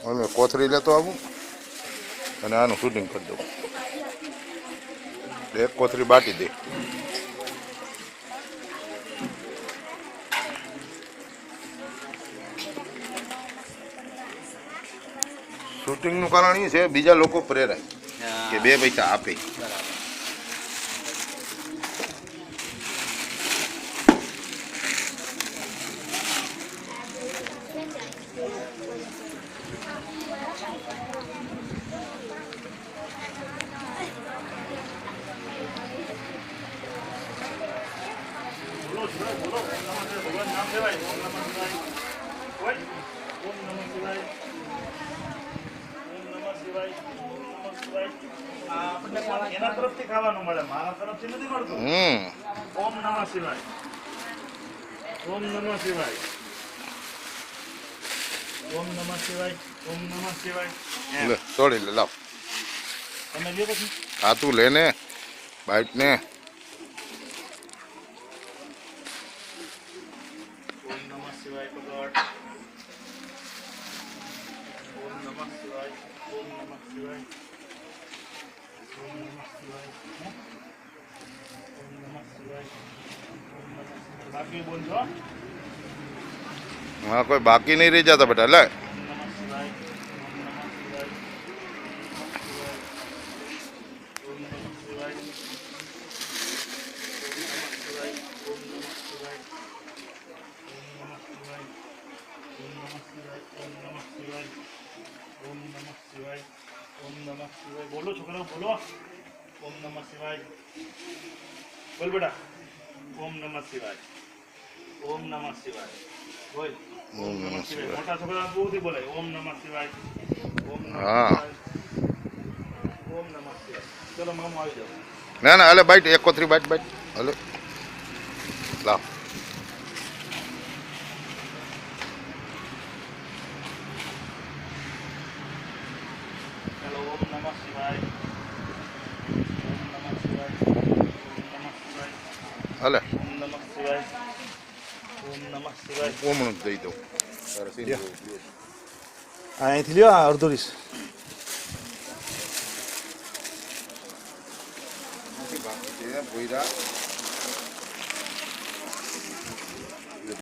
હવે કોથળી લેતો આવું અને આનું શૂટિંગ કરી દઉં. એક કોથળી બાટી દે. શૂટિંગનું કારણ એ છે બીજા લોકો પ્રેરાય કે 2 પૈસા આપે. એના તરફથી ખાવાનું મળે, મારા તરફથી નથી મળતું. ઓમ નમઃ શિવાય, ઓમ નમઃ શિવાય, ઓમ નમઃ શિવાય, ઓમ નમઃ શિવાય. લે તોડી લે લાવ. તમે લ્યો પછી. હા તું લે ને બાઈટ ને. ઓમ નમઃ શિવાય ભગવાન. ઓમ નમઃ શિવાય, ઓમ નમઃ શિવાય, ઓમ નમઃ શિવાય, ઓમ નમઃ શિવાય, ઓમ નમઃ શિવાય. બાકી બોલજો. હા કોઈ બાકી નહીં રહી જતા બેટા. લે ઓમ નમઃ શિવાય, ઓમ નમઃ શિવાય, ઓમ નમઃ શિવાય, ઓમ નમઃ શિવાય, ઓમ નમઃ શિવાય, ઓમ નમઃ શિવાય, ઓમ નમઃ શિવાય, ઓમ નમઃ શિવાય. બોલો છોકરાઓ બોલો. ઓમ નમઃ શિવાય. બોલ બેટા. ઓમ નમઃ શિવાય, ઓમ નમઃ શિવાય. બોલ. ઓમ નમઃ શિવાય. મોટા છોકરા બહુથી બોલાય. ઓમ નમઃ શિવાય, ઓમ નમઃ શિવાય, ઓમ નમઃ શિવાય. ચલો મામા આવી જાઓ. ના ના હાલે બાઈટ. એક કોથળી બાઈટ બાઈટ હાલે લાવ. ચલો ઓમ નમઃ શિવાય, ઓમ નમઃ શિવાય, ઓમ નમઃ શિવાય, હાલે ઓમ નમઃ શિવાય, ઓમ નમઃ શિવાય. ઓમણું દઈ દઉં. અહીંથી લ્યો આ અડધો ડીશ. ભૂરા